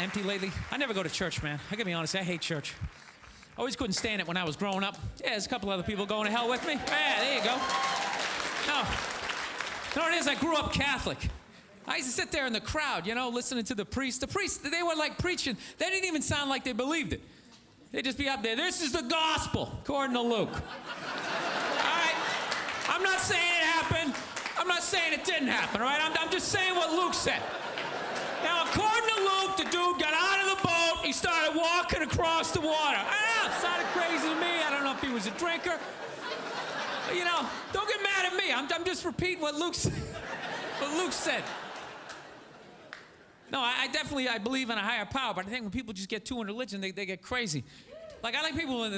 empty lately? I never go to church, man. I gotta be honest, I hate church. I always couldn't stand it when I was growing up. Yeah, there's a couple other people going to hell with me. Yeah, there you go. No. You know what it is? I grew up Catholic. I used to sit there in the crowd, you know, listening to the priest. The priests, they were like preaching. They didn't even sound like they believed it. They'd just be up there. This is the gospel, according to Luke. All right? I'm not saying it happened. I'm not saying it didn't happen, all right? I'm just saying what Luke said. Now, according to Luke, the dude got out of the boat. He started walking across the water. I don't know. It sounded crazy to me. I don't know if he was a drinker. But, you know, don't get mad at me. I'm just repeating what Luke said. What Luke said. No, I definitely believe in a higher power, but I think when people just get too in religion, they get crazy. Like, I like people when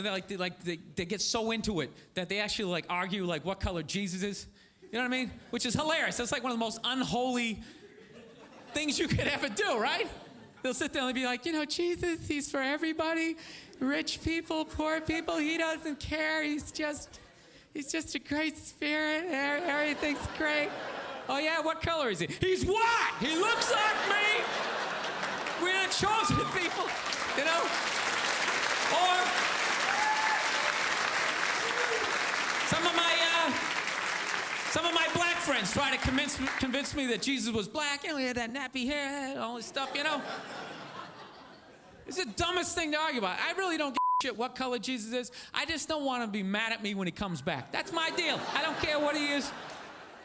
they get so into it that they actually like argue like what color Jesus is. You know what I mean? Which is hilarious. That's like one of the most unholy things you could ever do, right? They'll sit there and be like, you know, Jesus, he's for everybody, rich people, poor people. He doesn't care. He's just a great spirit. Everything's great. Oh yeah, what color is he? He's white. He looks like me. We're the chosen people, you know. Or some of my black friends try to convince me that Jesus was black. You know, he had that nappy hair, all this stuff, you know. It's the dumbest thing to argue about. I really don't give a shit what color Jesus is. I just don't want him to be mad at me when he comes back. That's my deal. I don't care what he is.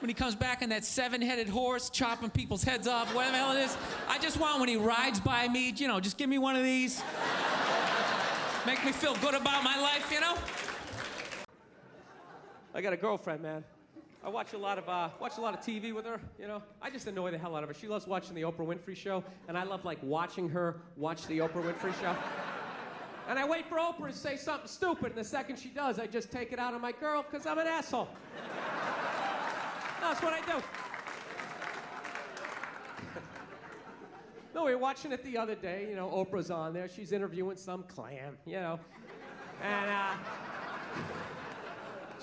When he comes back on that seven-headed horse, chopping people's heads off, whatever the hell it is. I just want when he rides by me, you know, just give me one of these. Make me feel good about my life, you know? I got a girlfriend, man. I watch a lot of TV with her, you know. I just annoy the hell out of her. She loves watching the Oprah Winfrey Show, and I love, like, watching her watch the Oprah Winfrey Show. And I wait for Oprah to say something stupid, and the second she does, I just take it out on my girl, because I'm an asshole. That's what I do. No, we were watching it the other day. You know, Oprah's on there. She's interviewing some clam, you know. And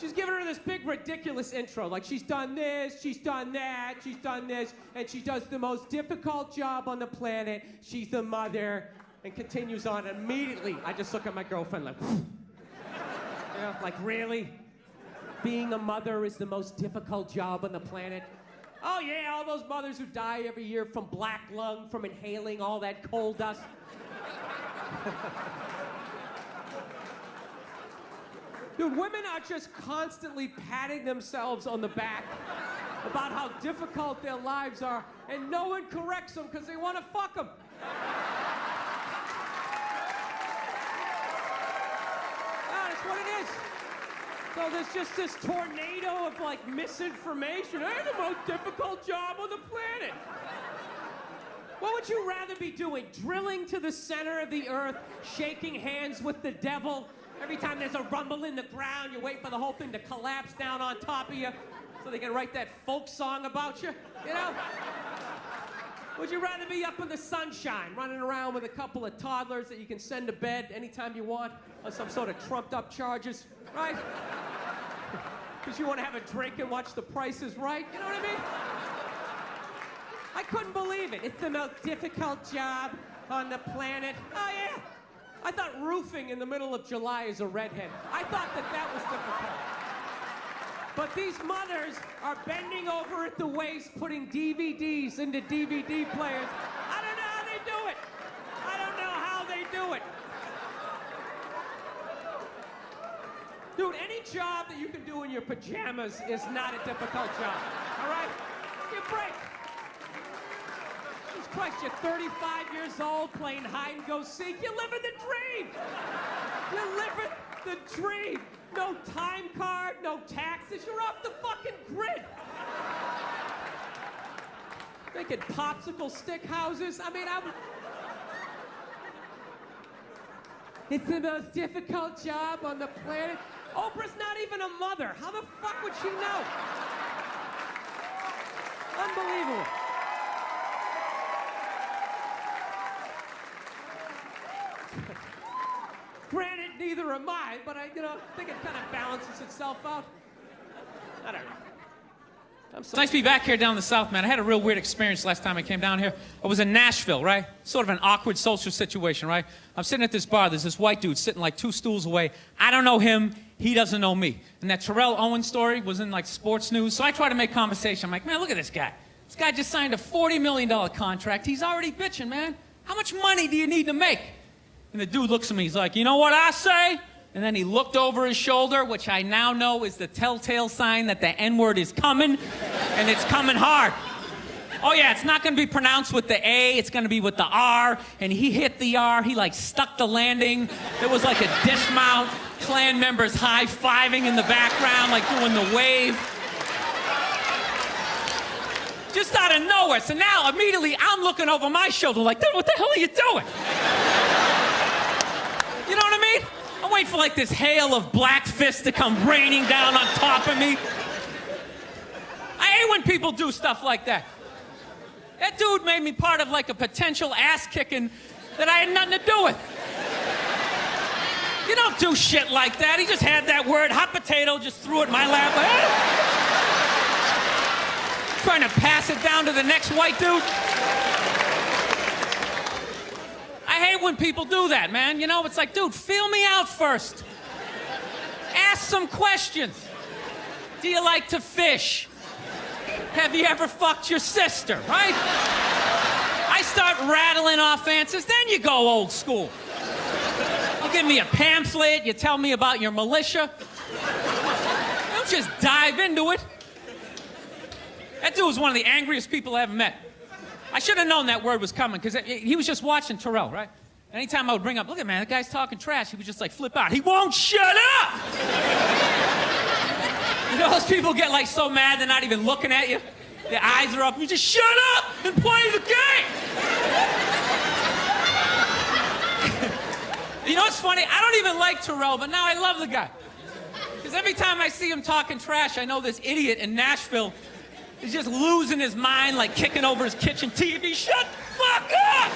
she's giving her this big, ridiculous intro. Like, she's done this, she's done that, she's done this, and she does the most difficult job on the planet. She's the mother, and continues on. Immediately, I just look at my girlfriend like, you know, like, really? Being a mother is the most difficult job on the planet. Oh yeah, all those mothers who die every year from black lung, from inhaling all that coal dust. Dude, women are just constantly patting themselves on the back about how difficult their lives are, and no one corrects them because they want to fuck them. That's what it is. So there's just this tornado of, like, misinformation. Hey, the most difficult job on the planet. What would you rather be doing? Drilling to the center of the earth, shaking hands with the devil? Every time there's a rumble in the ground, you wait for the whole thing to collapse down on top of you so they can write that folk song about you, you know? Would you rather be up in the sunshine, running around with a couple of toddlers that you can send to bed anytime you want on some sort of trumped-up charges, right? Because you want to have a drink and watch The Price is Right, you know what I mean? I couldn't believe it. It's the most difficult job on the planet. Oh, yeah. I thought roofing in the middle of July is a redhead. I thought that was difficult. But these mothers are bending over at the waist, putting DVDs into DVD players. I don't know how they do it. I don't know how they do it. Dude, any job that you can do in your pajamas is not a difficult job, all right? Give a break. Jesus Christ, you're 35 years old playing hide and go seek. You're living the dream. You're living the dream. No time card, no taxes. You're off the fucking grid. Making popsicle stick houses. I mean, it's the most difficult job on the planet. Oprah's not even a mother. How the fuck would she know? Unbelievable. Granted, neither am I, but I think it kind of balances itself out. I don't know. It's nice to be back here down in the South, man. I had a real weird experience last time I came down here. I was in Nashville, right? Sort of an awkward social situation, right? I'm sitting at this bar. There's this white dude sitting like 2 stools away. I don't know him. He doesn't know me. And that Terrell Owens story was in like sports news. So I try to make conversation. I'm like, man, look at this guy. This guy just signed a $40 million contract. He's already bitching, man. How much money do you need to make? And the dude looks at me. He's like, you know what I say? And then he looked over his shoulder, which I now know is the telltale sign that the N-word is coming, and it's coming hard. Oh, yeah, it's not going to be pronounced with the A. It's going to be with the R. And he hit the R. He, like, stuck the landing. There was, like, a dismount. Klan members high-fiving in the background, like, doing the wave. Just out of nowhere. So now, immediately, I'm looking over my shoulder like, dude, what the hell are you doing? You know what I mean? I'm waiting for, like, this hail of black fists to come raining down on top of me. I hate when people do stuff like that. That dude made me part of, like, a potential ass-kicking that I had nothing to do with. You don't do shit like that. He just had that word, hot potato, just threw it in my lap. Trying to pass it down to the next white dude. I hate when people do that, man. You know, it's like, dude, feel me out first. Ask some questions. Do you like to fish? Have you ever fucked your sister, right? I start rattling off answers, then you go old school. You give me a pamphlet, you tell me about your militia. Don't just dive into it. That dude was one of the angriest people I ever met. I should have known that word was coming, because he was just watching Terrell, right? Anytime I would bring up, look at man, that guy's talking trash, he would just like flip out. He won't shut up! You know those people get like so mad they're not even looking at you? Their eyes are up, you just shut up and play the game! You know what's funny? I don't even like Terrell, but now I love the guy. Because every time I see him talking trash, I know this idiot in Nashville is just losing his mind, like kicking over his kitchen TV. Shut the fuck up!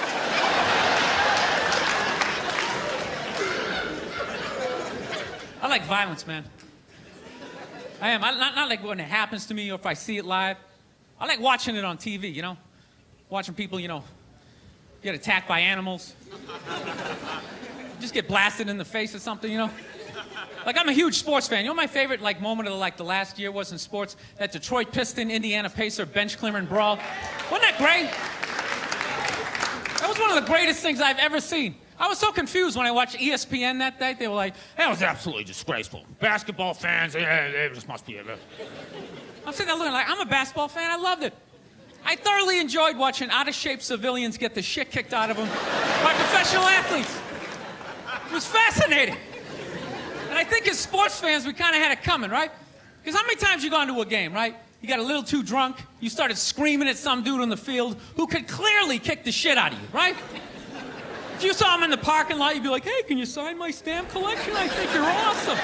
I like violence, man. I am. Not like when it happens to me or if I see it live. I like watching it on TV, you know? Watching people, you know, get attacked by animals. Just get blasted in the face or something, you know? Like, I'm a huge sports fan. You know my favorite, like, moment of, like, the last year was in sports? That Detroit Piston, Indiana Pacer bench clearing brawl. Wasn't that great? That was one of the greatest things I've ever seen. I was so confused when I watched ESPN that day. They were like, that was absolutely disgraceful. Basketball fans, they just must be... I'm sitting there looking like, I'm a basketball fan. I loved it. I thoroughly enjoyed watching out-of-shape civilians get the shit kicked out of them by professional athletes. It was fascinating. And I think as sports fans, we kind of had it coming, right? Because how many times you gone to a game, right? You got a little too drunk, you started screaming at some dude on the field who could clearly kick the shit out of you, right? If you saw him in the parking lot, you'd be like, hey, can you sign my stamp collection? I think you're awesome.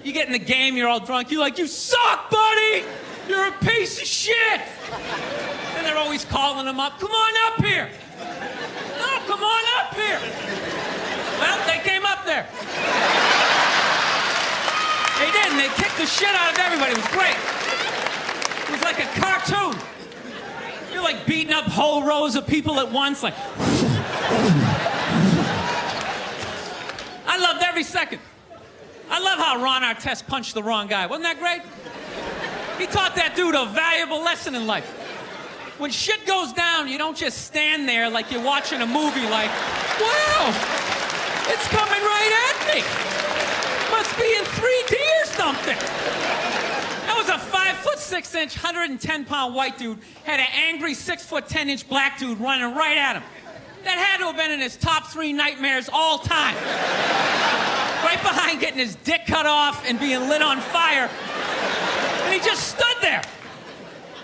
You get in the game, you're all drunk, you're like, you suck, buddy! You're a piece of shit! And they're always calling him up, come on up here! No, come on up here! Well, they came up there. They did, and they kicked the shit out of everybody. It was great. It was like a cartoon. You're like beating up whole rows of people at once, like... I loved every second. I love how Ron Artest punched the wrong guy. Wasn't that great? He taught that dude a valuable lesson in life. When shit goes down, you don't just stand there like you're watching a movie like, wow, it's coming right at me. Must be in 3D or something. That was a 5'6", 110-pound white dude, had an angry 6'10" black dude running right at him. That had to have been in his top 3 nightmares all time. Right behind getting his dick cut off and being lit on fire. And he just stood there.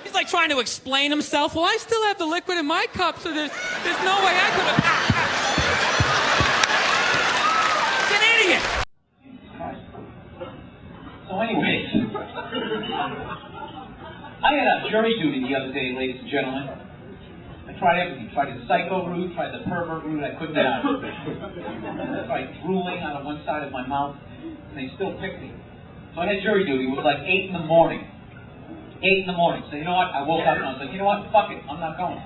He's like trying to explain himself. Well, I still have the liquid in my cup, so there's no way I could have... He's an idiot. So anyways, I had a jury duty the other day, ladies and gentlemen. I tried everything. Tried the psycho route, tried the pervert route. I couldn't get out of it. I tried drooling out of one side of my mouth, and they still picked me. So I had jury duty. It was like 8 in the morning. 8 in the morning. So you know what? I woke up and I was like, you know what? Fuck it. I'm not going.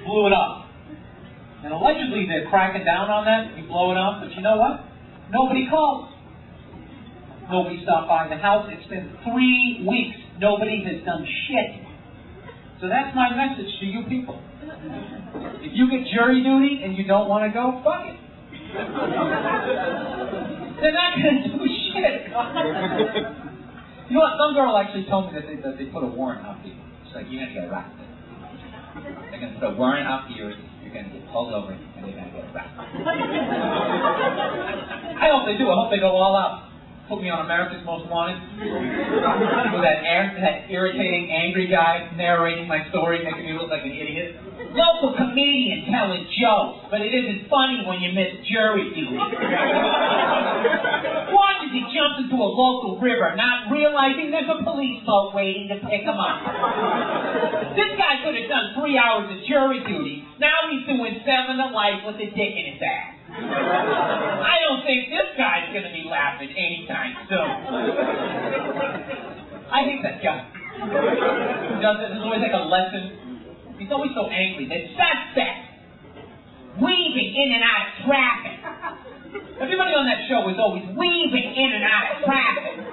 Blew it up. And allegedly they're cracking down on that. You blow it up. But you know what? Nobody called. Nobody stopped by the house. It's been 3 weeks. Nobody has done shit. So that's my message to you people. If you get jury duty and you don't want to go, fuck it. They're not going to do shit. You know what? Some girl actually told me that they put a warrant out for you. She's like, you're going to get arrested. They're going to put a warrant out for you. You're going to get pulled over and you're going to get arrested. I hope they do. I hope they go all out. Put me on America's Most Wanted with that irritating, angry guy narrating my story, making me look like an idiot. Local comedian telling jokes, but it isn't funny when you miss jury duty. Why did he jump into a local river, not realizing there's a police boat waiting to pick him up? This guy could have done 3 hours of jury duty. Now he's doing 7 to life with a dick in his ass. I don't think this guy's going to be laughing anytime soon. I hate that guy. He does it. There's always like a lesson. He's always so angry. The suspect weaving in and out of traffic. Everybody on that show is always weaving in and out of traffic,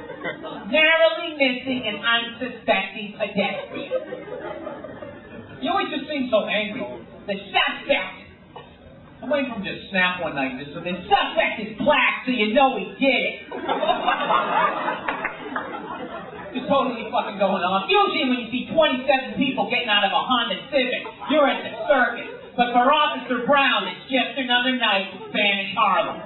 narrowly missing an unsuspecting pedestrian. You always just seem so angry. The suspect. I'm waiting for him to snap one night. The suspect is black, so you know he did it. Just totally fucking going on. Usually when you see 27 people getting out of a Honda Civic, you're at the circus. But for Officer Brown, it's just another night in Spanish Harlem.